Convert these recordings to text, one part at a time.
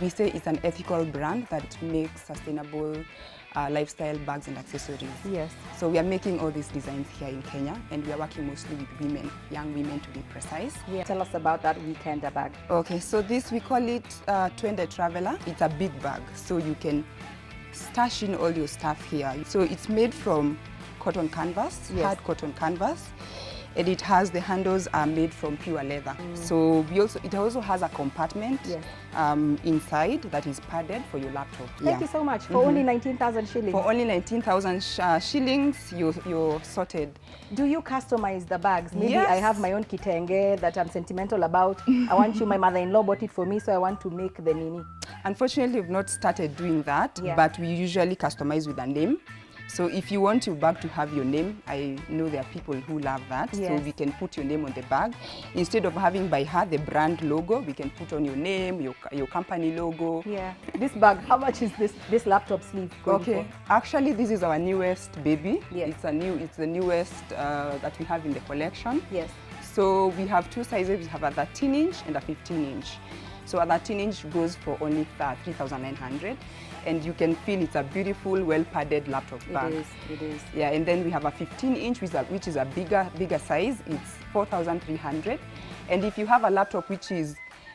we say it's an ethical brand that makes sustainable lifestyle bags and accessories. Yes. So we are making all these designs here in Kenya, and we are working mostly with women, young women to be precise. Yeah. Tell us about that Weekender bag. Okay, so this we call it Enda Traveler. It's a big bag, so you can stash in all your stuff here. So it's made from cotton canvas, yes. hard cotton canvas. And it has, the handles are made from pure leather. So it also has a compartment yes. inside that is padded for your laptop. Thank you so much. For only 19,000 shillings. For only 19,000 shillings, you're sorted. Do you customize the bags? Maybe yes. I have my own kitenge that I'm sentimental about. I want you, my mother-in-law bought it for me, so I want to make the nini. Unfortunately, we've not started doing that, yeah. but we usually customize with a name. So if you want your bag to have your name, I know there are people who love that. Yes. So we can put your name on the bag. Instead of having by heart the brand logo, we can put on your name, your company logo. Yeah. This bag, how much is this laptop sleeve going for? Actually, this is our newest baby. Yes. It's the newest that we have in the collection. Yes. So we have two sizes. We have a 13-inch and a 15-inch. So a 13-inch goes for only 3,900. And you can feel it's a beautiful, well-padded laptop bag. It is. Yeah, and then we have a 15-inch, which is a bigger size. It's 4,300. And if you have a laptop which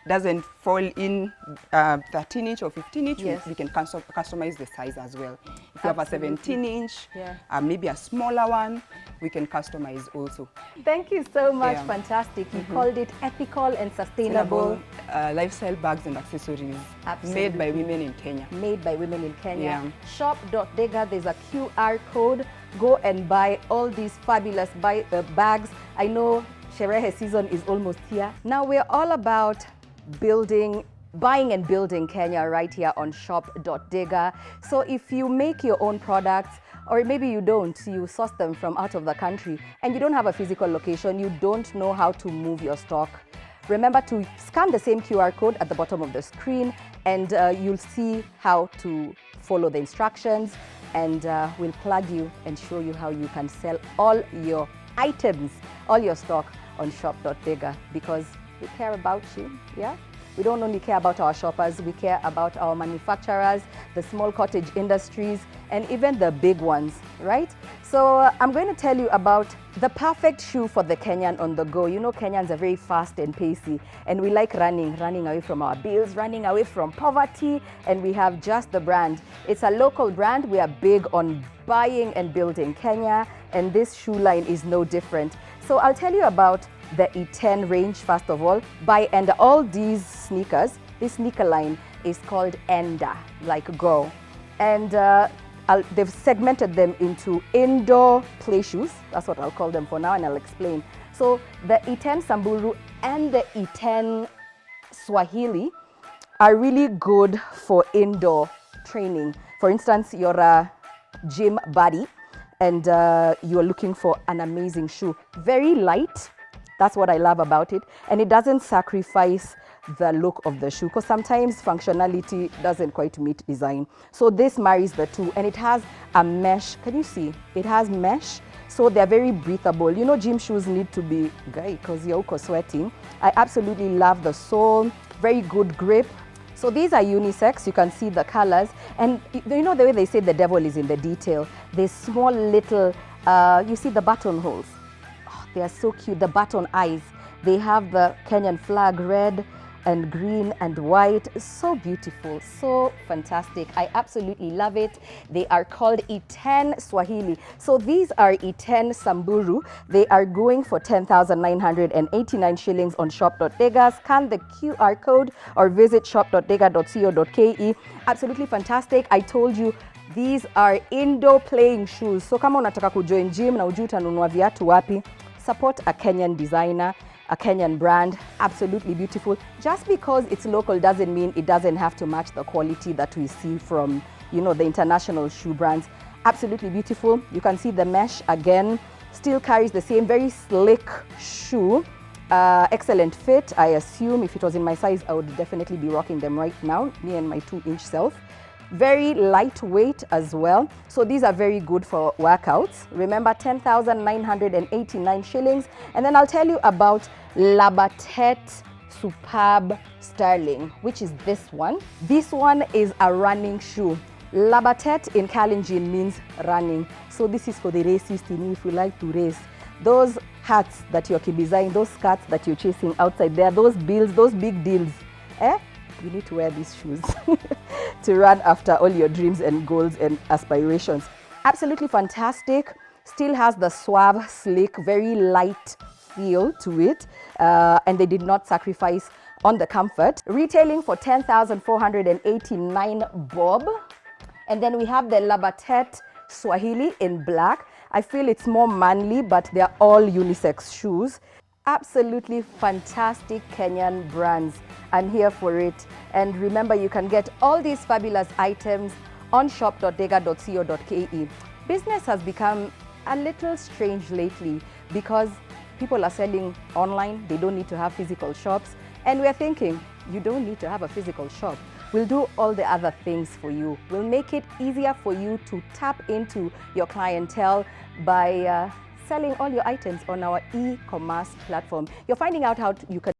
doesn't fall in 13-inch or 15-inch, yes. we can customize the size as well. If you have a 17-inch, yeah. Maybe a smaller one, we can customize also. Thank you so much. Yeah. Fantastic. You called it ethical and sustainable lifestyle bags and accessories. Absolutely. Made by women in Kenya. Made by women in Kenya. Yeah. Shop.dega, there's a QR code. Go and buy all these fabulous bags. I know Sherehe season is almost here. Now we're all about buying and building Kenya right here on shop.dega. So if you make your own products, or maybe you don't, you source them from out of the country, and you don't have a physical location, you don't know how to move your stock, remember to scan the same QR code at the bottom of the screen, and you'll see how to follow the instructions, and we'll plug you and show you how you can sell all your items, all your stock on shop.dega, because we care about you, yeah? We don't only care about our shoppers, we care about our manufacturers, the small cottage industries, and even the big ones, right? So I'm going to tell you about the perfect shoe for the Kenyan on the go. You know, Kenyans are very fast and pacey, and we like running away from our bills, running away from poverty, and we have just the brand. It's a local brand. We are big on buying and building Kenya, and this shoe line is no different. So I'll tell you about the E10 range, first of all, by Enda. All these sneakers, this sneaker line is called Enda, like go. And they've segmented them into indoor play shoes. That's what I'll call them for now, and I'll explain. So the E10 Samburu and the E10 Swahili are really good for indoor training. For instance, you're a gym buddy and you're looking for an amazing shoe. Very light. That's what I love about it. And it doesn't sacrifice the look of the shoe, because sometimes functionality doesn't quite meet design. So this marries the two, and it has a mesh. Can you see? It has mesh, so they're very breathable. You know, gym shoes need to be because you're sweating. I absolutely love the sole, very good grip. So these are unisex. You can see the colors, and you know the way they say the devil is in the detail. There's small little, you see the buttonholes. They are so cute, the button eyes. They have the Kenyan flag, red and green and white. So beautiful, so fantastic. I absolutely love it. They are called E10 Swahili. So these are E10 Samburu. They are going for 10,989 shillings on shop.dega. Scan the QR code or visit shop.dega.co.ke. Absolutely fantastic. I told you, these are indoor playing shoes. So kama unataka kujoin gym na ujui utanunua viatu wapi, support a Kenyan designer, a Kenyan brand. Absolutely beautiful. Just because it's local doesn't mean it doesn't have to match the quality that we see from, you know, the international shoe brands. Absolutely beautiful. You can see the mesh again, still carries the same very slick shoe. Excellent fit. I assume if it was in my size, I would definitely be rocking them right now, me and my 2-inch self. Very lightweight as well. So these are very good for workouts. Remember, 10,989 shillings. And then I'll tell you about Labatet superb sterling, which is this one. This one is a running shoe. Labatet in Kalenjin means running. So this is for the racist in you if you like to race. Those hats that you're kibizing, those skirts that you're chasing outside there, those bills, those big deals, you need to wear these shoes to run after all your dreams and goals and aspirations. Absolutely fantastic. Still has the suave, slick, very light feel to it, and they did not sacrifice on the comfort. Retailing for 10,489 bob. And then we have the Labatet Swahili in black. I feel it's more manly, but they're all unisex shoes. Absolutely fantastic Kenyan brands. I'm here for it. And remember, you can get all these fabulous items on shop.dega.co.ke. Business has become a little strange lately because people are selling online. They don't need to have physical shops. And we're thinking, you don't need to have a physical shop. We'll do all the other things for you. We'll make it easier for you to tap into your clientele by selling all your items on our e-commerce platform. You're finding out how you can